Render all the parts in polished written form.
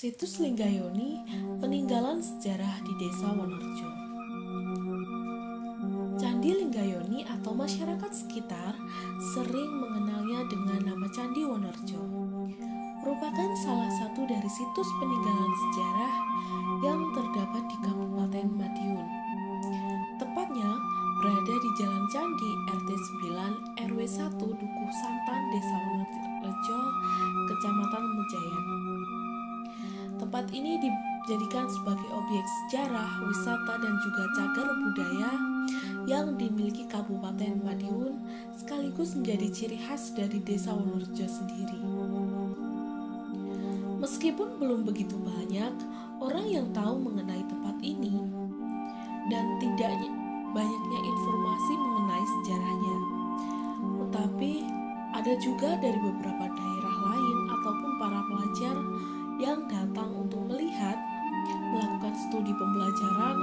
Situs Linggayoni, peninggalan sejarah di Desa Wonorejo. Candi Linggayoni atau masyarakat sekitar sering mengenalnya dengan nama Candi Wonorejo. Merupakan salah satu dari situs peninggalan sejarah yang terdapat di Kabupaten Madiun. Tepatnya berada di Jalan Candi RT 9 RW 1 Dukuh Santan Desa Wonorejo, Kecamatan Mejayan. Tempat ini dijadikan sebagai objek sejarah, wisata, dan juga cagar budaya yang dimiliki Kabupaten Madiun, sekaligus menjadi ciri khas dari Desa Wonorejo sendiri. Meskipun belum begitu banyak orang yang tahu mengenai tempat ini dan tidak banyaknya informasi mengenai sejarahnya, tetapi ada juga dari beberapa daerah lain ataupun para pelajar yang datang untuk melihat, melakukan studi pembelajaran,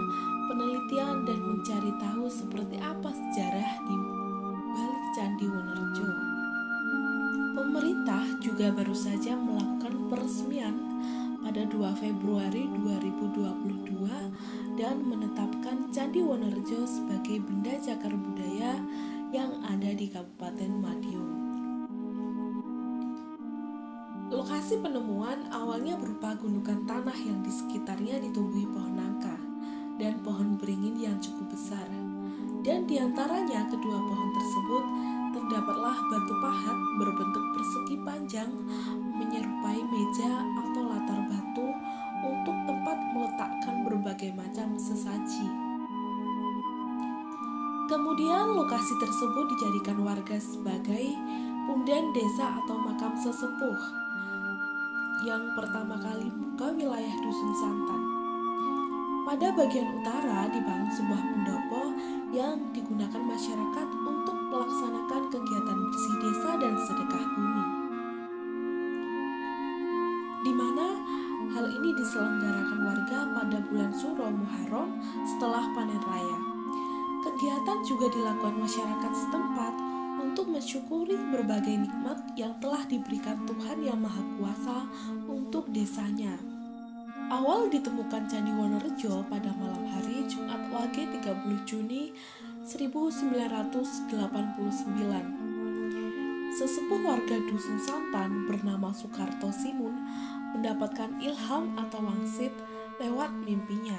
penelitian, dan mencari tahu seperti apa sejarah di balik Candi Wonorejo. Pemerintah juga baru saja melakukan peresmian pada 2 Februari 2022 dan menetapkan Candi Wonorejo sebagai benda cagar budaya yang ada di Kabupaten Madiun. Lokasi penemuan awalnya berupa gundukan tanah yang di sekitarnya ditumbuhi pohon nangka dan pohon beringin yang cukup besar. Dan di antaranya kedua pohon tersebut terdapatlah batu pahat berbentuk persegi panjang menyerupai meja atau latar batu untuk tempat meletakkan berbagai macam sesaji. Kemudian lokasi tersebut dijadikan warga sebagai punden desa atau makam sesepuh yang pertama kali buka wilayah Dusun Santan. Pada bagian utara dibangun sebuah pendopo yang digunakan masyarakat untuk melaksanakan kegiatan bersih desa dan sedekah bumi, di mana hal ini diselenggarakan warga pada bulan Suro Muharram setelah panen raya. Kegiatan juga dilakukan masyarakat setempat untuk mensyukuri berbagai nikmat yang telah diberikan Tuhan Yang Maha Kuasa untuk desanya. Awal ditemukan Candi Wonorejo pada malam hari Jumat Wage 30 Juni 1989. Sesepuh warga Dusun Santan bernama Sukarto Simun mendapatkan ilham atau wangsit lewat mimpinya.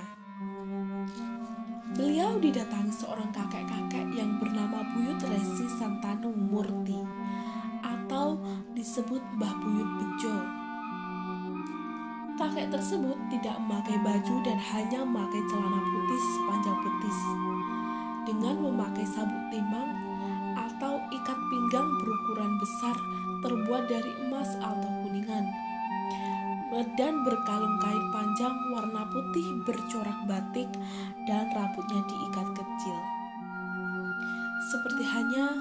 Beliau didatangi seorang kakek-kakek yang bernama Buyut Resi Santanu Murti atau disebut Mbah Buyut Bejo. Kakek tersebut tidak memakai baju dan hanya memakai celana putih sepanjang betis dengan memakai sabuk timang atau ikat pinggang berukuran besar terbuat dari emas atau kuningan dan berkalung kain panjang warna putih bercorak batik dan rambutnya diikat kecil seperti hanya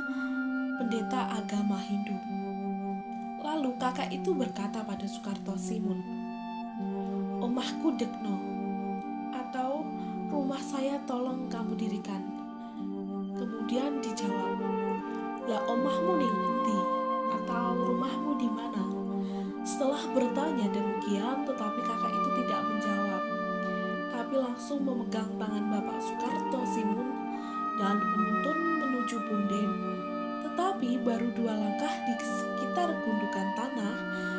pendeta agama Hindu. Lalu kakak itu berkata pada Sukarto Simun, "Omahku dekno," atau "rumah saya tolong kamu dirikan." Kemudian dijawab, "Lah omahmu ning endi?" atau "rumahmu di mana?" Setelah bertanya demikian, tetapi kakak itu tidak menjawab, tapi langsung memegang tangan Bapak Sukarto Simun dan menuntun menuju punden. Tetapi baru 2 langkah di sekitar gundukan tanah,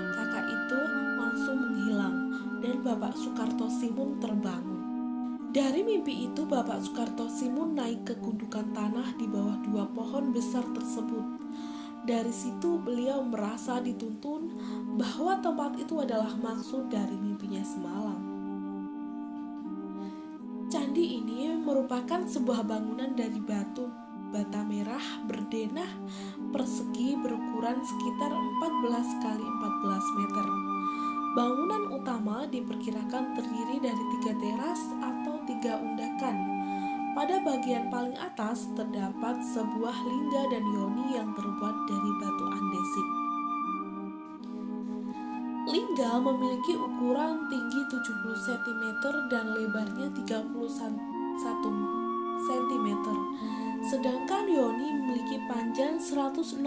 kakak itu langsung menghilang dan Bapak Sukarto Simun terbangun. Dari mimpi itu, Bapak Sukarto Simun naik ke gundukan tanah di bawah 2 pohon besar tersebut. Dari situ beliau merasa dituntun bahwa tempat itu adalah maksud dari mimpinya semalam. Candi ini merupakan sebuah bangunan dari batu bata merah berdenah persegi berukuran sekitar 14 kali 14 meter. Bangunan utama diperkirakan terdiri dari 3 teras atau 3 undakan. Pada bagian paling atas terdapat sebuah lingga dan yoni yang terbuat dari batu andesit. Lingga memiliki ukuran tinggi 70 cm dan lebarnya 31 cm. Sedangkan yoni memiliki panjang 163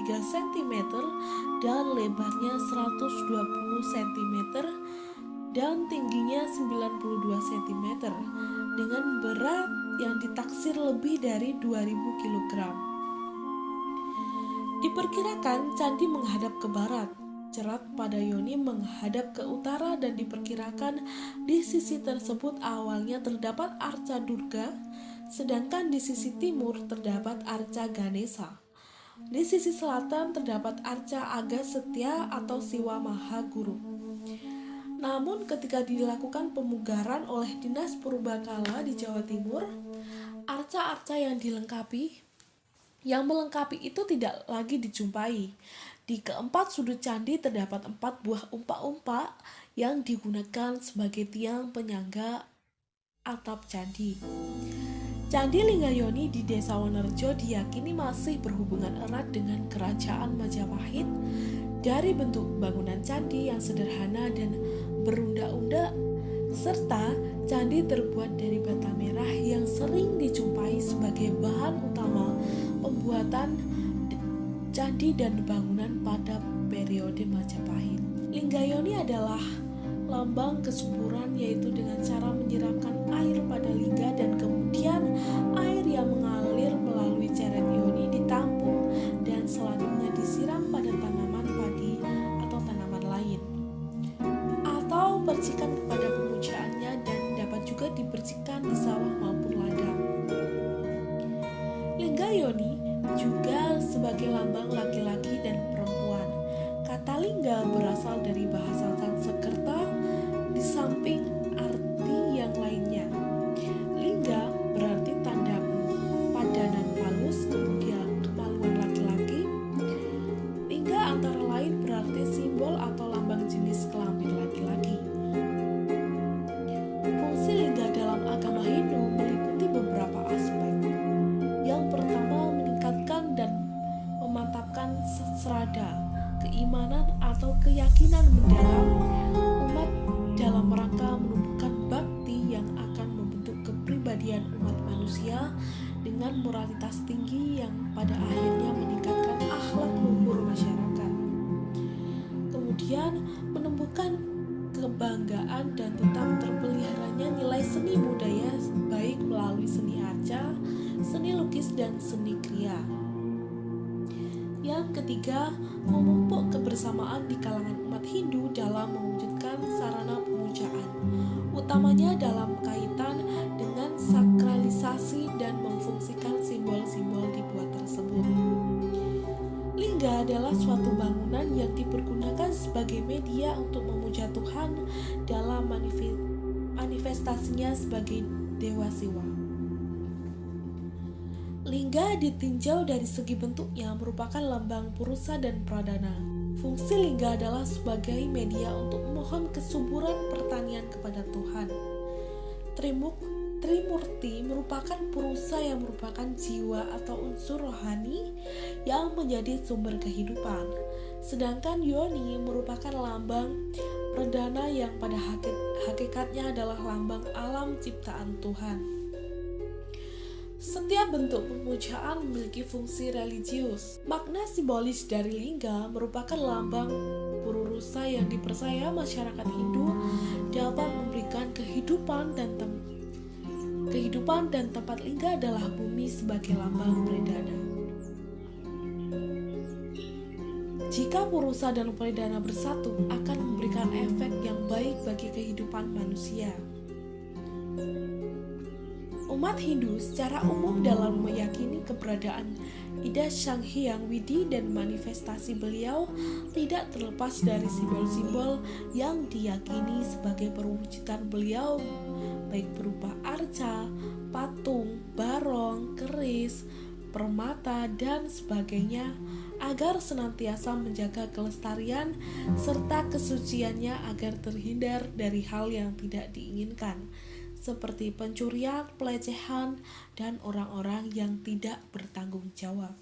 cm dan lebarnya 120 cm dan tingginya 92 cm dengan berat yang ditaksir lebih dari 2000 kg. Diperkirakan candi menghadap ke barat, Cerat pada Yoni menghadap ke utara, dan diperkirakan di sisi tersebut awalnya terdapat arca Durga, sedangkan di sisi timur terdapat arca Ganesha. Di sisi selatan terdapat arca Agastya atau Siwa Mahaguru. Namun ketika dilakukan pemugaran oleh Dinas Purbakala di Jawa Timur, arca-arca yang melengkapi itu tidak lagi dijumpai. Di keempat sudut candi terdapat 4 buah umpak-umpak yang digunakan sebagai tiang penyangga atap candi. Candi Linggayoni di Desa Wonorejo diyakini masih berhubungan erat dengan Kerajaan Majapahit dari bentuk bangunan candi yang sederhana dan berundak-undak, serta candi terbuat dari bata merah yang sering dijumpai sebagai bahan utama pembuatan candi dan bangunan pada periode Majapahit. Linggayoni adalah lambang kesuburan, yaitu dengan cara menyiramkan air pada lingga dan kemudian air yang mengalir melalui ceret yoni ditampung dan selanjutnya disiram pada tanaman padi atau tanaman lain, atau percikan kepada pemujaannya, dan dapat juga dipercikan di sawah maupun ladang. Linggayoni juga sebagai lambang laki-laki dan perempuan. Kata lingga berasal dari bahasa Sanskerta di samping arti yang lainnya. Lingga berarti tanda padanan halus, kemudian kemaluan laki-laki. Lingga antara lain berarti simbol atau lambang jenis kelamin laki-laki. Fungsi lingga dalam agama Hindu meliputi beberapa aspek. Yang pertama, meningkatkan dan memantapkan srada, keimanan atau keyakinan mendalam umat dalam rangka menumbuhkan bakti yang akan membentuk kepribadian umat manusia dengan moralitas tinggi yang pada akhirnya meningkatkan akhlak luhur masyarakat. Kemudian menumbuhkan kebanggaan dan tetap terpeliharanya nilai seni budaya baik melalui seni arca, seni lukis, dan seni kriya. Yang ketiga, memupuk kebersamaan di kalangan umat Hindu dalam mewujudkan sarana pemujaan, utamanya dalam kaitan dengan sakralisasi dan memfungsikan simbol-simbol dibuat tersebut. Lingga adalah suatu bangunan yang dipergunakan sebagai media untuk memuja Tuhan dalam manifestasinya sebagai Dewa Siwa. Lingga ditinjau dari segi bentuknya merupakan lambang Purusa dan Pradana. Fungsi lingga adalah sebagai media untuk memohon kesuburan pertanian kepada Tuhan. Trimurti merupakan Purusa yang merupakan jiwa atau unsur rohani yang menjadi sumber kehidupan. Sedangkan Yoni merupakan lambang Pradana yang pada hakikatnya adalah lambang alam ciptaan Tuhan. Setiap bentuk pemujaan memiliki fungsi religius. Makna simbolis dari lingga merupakan lambang Purusa yang dipercaya masyarakat Hindu dapat memberikan kehidupan, dan tempat lingga adalah bumi sebagai lambang Pradana. Jika Purusa dan Pradana bersatu, akan memberikan efek yang baik bagi kehidupan manusia. Umat Hindu secara umum dalam meyakini keberadaan Ida Sang Hyang Widi dan manifestasi beliau tidak terlepas dari simbol-simbol yang diyakini sebagai perwujudan beliau, baik berupa arca, patung, barong, keris, permata, dan sebagainya, agar senantiasa menjaga kelestarian serta kesuciannya agar terhindar dari hal yang tidak diinginkan, seperti pencurian, pelecehan, dan orang-orang yang tidak bertanggung jawab.